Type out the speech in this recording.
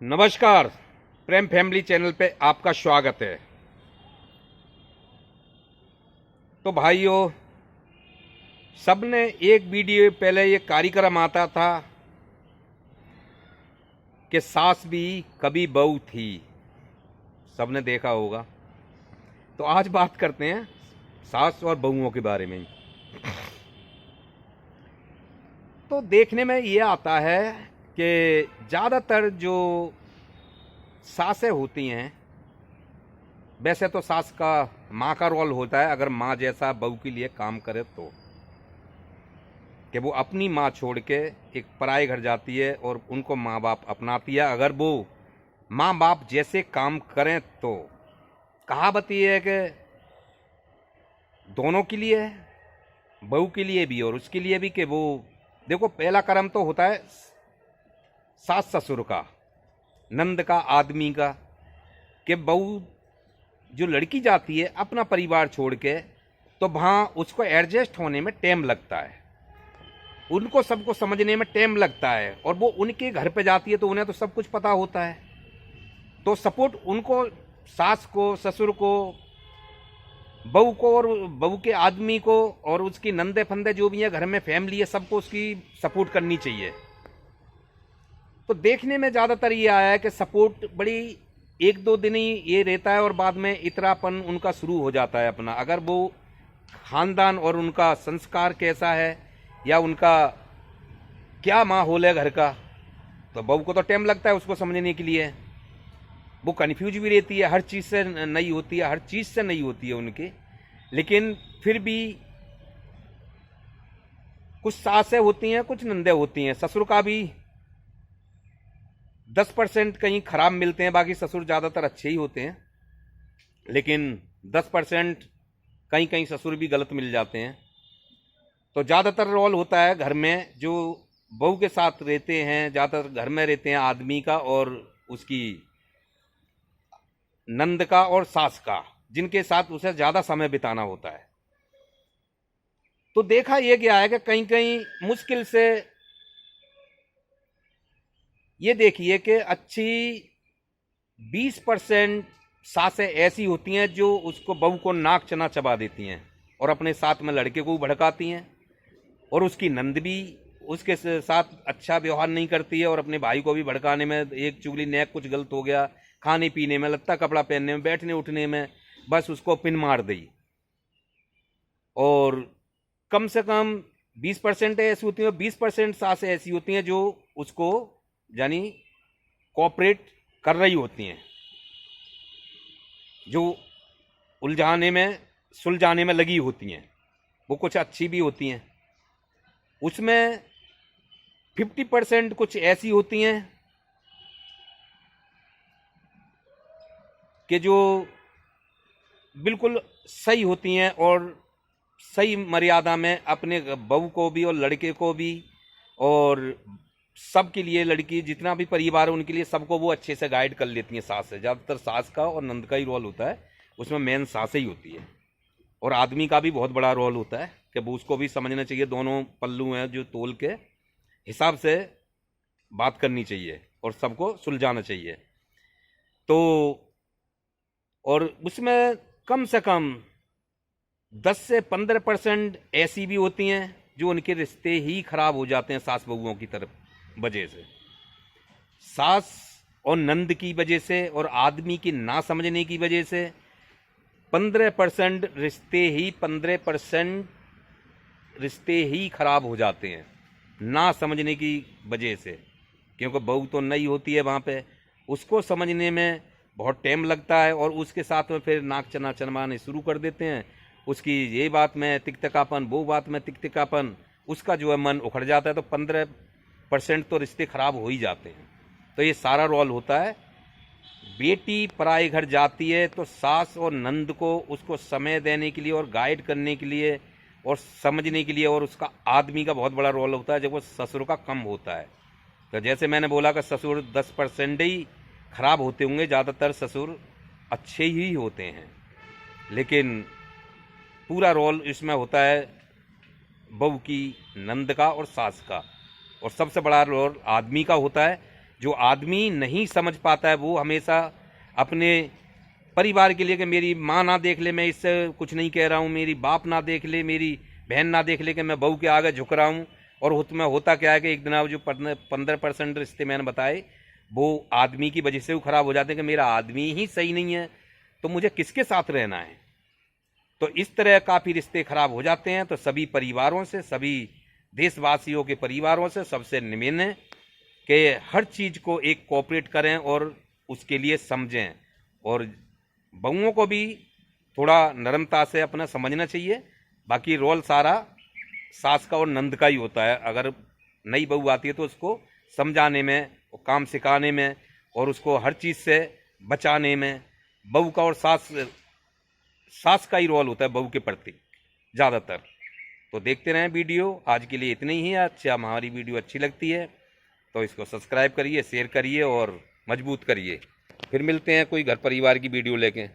नमस्कार। प्रेम family channel पे आपका स्वागत है। तो भाइयों, सबने एक वीडियो पहले ये कार्यक्रम आता था कि सास भी कभी बहू थी, सबने देखा होगा। तो आज बात करते हैं सास और बहुओं के बारे में ही। तो देखने में ये आता है कि ज़्यादातर जो सासें होती हैं, वैसे तो सास का माँ का रोल होता है, अगर माँ जैसा बहू के लिए काम करे तो, कि वो अपनी माँ छोड़ के एक पराये घर जाती है और उनको माँ बाप अपनाती है। अगर वो माँ बाप जैसे काम करें तो कहावत ये है कि दोनों के लिए है, बहू के लिए भी और उसके लिए भी, कि वो देखो पहला कर्म तो होता है सास ससुर का, नंद का, आदमी का, कि बहू जो लड़की जाती है अपना परिवार छोड़ के, तो वहाँ उसको एडजस्ट होने में टाइम लगता है, उनको सबको समझने में टाइम लगता है। और वो उनके घर पे जाती है तो उन्हें तो सब कुछ पता होता है, तो सपोर्ट उनको, सास को, ससुर को, बहू को और बहू के आदमी को और उसकी नंदे फंदे जो भी है घर में फैमिली है, सबको उसकी सपोर्ट करनी चाहिए। तो देखने में ज़्यादातर ये आया है कि सपोर्ट बड़ी एक दो दिन ही ये रहता है और बाद में इतरापन उनका शुरू हो जाता है अपना। अगर वो खानदान और उनका संस्कार कैसा है या उनका क्या माहौल है घर का, तो बहू को तो टाइम लगता है उसको समझने के लिए, वो कन्फ्यूज भी रहती है, हर चीज़ से नहीं होती है, हर चीज़ से नहीं होती है उनकी। लेकिन फिर भी कुछ सासें होती हैं, कुछ नंदे होती हैं। ससुर का भी 10% कहीं खराब मिलते हैं, बाकी ससुर ज़्यादातर अच्छे ही होते हैं, लेकिन 10% कहीं कहीं ससुर भी गलत मिल जाते हैं। तो ज़्यादातर रोल होता है घर में जो बहू के साथ रहते हैं, ज़्यादातर घर में रहते हैं आदमी का और उसकी नंद का और सास का, जिनके साथ उसे ज़्यादा समय बिताना होता है। तो देखा यह गया है कि कहीं कहीं मुश्किल से, ये देखिए कि अच्छी 20% सासें ऐसी होती हैं जो उसको, बहू को नाक चना चबा देती हैं और अपने साथ में लड़के को भड़काती हैं, और उसकी नंद भी उसके साथ अच्छा व्यवहार नहीं करती है और अपने भाई को भी भड़काने में, एक चुगली नेक कुछ गलत हो गया, खाने पीने में, लत्ता कपड़ा पहनने में, बैठने उठने में, बस उसको पिन मार दी। और कम से कम 20% ऐसी होती हैं, 20% सासें ऐसी होती हैं जो उसको यानी कोऑपरेट कर रही होती हैं, जो उलझाने में, सुलझाने में लगी होती हैं। वो कुछ अच्छी भी होती हैं, उसमें 50% कुछ ऐसी होती हैं कि जो बिल्कुल सही होती हैं और सही मर्यादा में अपने बहू को भी और लड़के को भी और सबके लिए, लड़की जितना भी परिवार है उनके लिए, सबको वो अच्छे से गाइड कर लेती हैं। सास है, ज़्यादातर सास का और नंद का ही रोल होता है, उसमें मेन सास ही होती है। और आदमी का भी बहुत बड़ा रोल होता है कि वो, उसको भी समझना चाहिए, दोनों पल्लू हैं जो तोल के हिसाब से बात करनी चाहिए और सबको सुलझाना चाहिए। तो और उसमें कम से कम 10 से 15% ऐसी भी होती हैं जो उनके रिश्ते ही खराब हो जाते हैं सास बहुओं की तरफ वजह से, सास और नंद की वजह से और आदमी की ना समझने की वजह से। 15% रिश्ते ही, 15% रिश्ते ही खराब हो जाते हैं ना समझने की वजह से, क्योंकि बहू तो नई होती है वहाँ पे, उसको समझने में बहुत टाइम लगता है और उसके साथ में फिर नाक चना चनवाने शुरू कर देते हैं। उसकी ये बात में तिकतिकापन, वो बात में तिकतिकापन, उसका जो है मन उखड़ जाता है। तो 15% तो रिश्ते खराब हो ही जाते हैं। तो ये सारा रोल होता है। बेटी पराए घर जाती है तो सास और नंद को उसको समय देने के लिए और गाइड करने के लिए और समझने के लिए, और उसका आदमी का बहुत बड़ा रोल होता है जब वो ससुर का कम होता है। तो जैसे मैंने बोला कि ससुर 10% ही खराब होते होंगे, ज़्यादातर ससुर अच्छे ही होते हैं, लेकिन पूरा रोल इसमें होता है बहू की, नंद का और सास का, और सबसे बड़ा रोल आदमी का होता है जो आदमी नहीं समझ पाता है वो हमेशा अपने परिवार के लिए कि मेरी माँ ना देख ले मैं इससे कुछ नहीं कह रहा हूँ, मेरी बाप ना देख ले, मेरी बहन ना देख ले कि मैं बहू के आगे झुक रहा हूँ। और उसमें होता क्या है कि एक दिन जो 15% रिश्ते मैंने बताए वो आदमी की वजह से वो खराब हो जाते हैं कि मेरा आदमी ही सही नहीं है तो मुझे किसके साथ रहना है। तो इस तरह काफ़ी रिश्ते खराब हो जाते हैं। तो सभी परिवारों से, सभी देशवासियों के परिवारों से सबसे निवेदन है कि हर चीज़ को एक कोऑपरेट करें और उसके लिए समझें, और बहुओं को भी थोड़ा नरमता से अपना समझना चाहिए। बाकी रोल सारा सास का और नंद का ही होता है। अगर नई बहू आती है तो उसको समझाने में और काम सिखाने में और उसको हर चीज़ से बचाने में बहू का और सास का ही रोल होता है बहू के प्रति ज़्यादातर। तो देखते रहें वीडियो। आज के लिए इतनी ही है। अच्छा, हमारी वीडियो अच्छी लगती है तो इसको सब्सक्राइब करिए, शेयर करिए और मजबूत करिए। फिर मिलते हैं कोई घर परिवार की वीडियो लेके।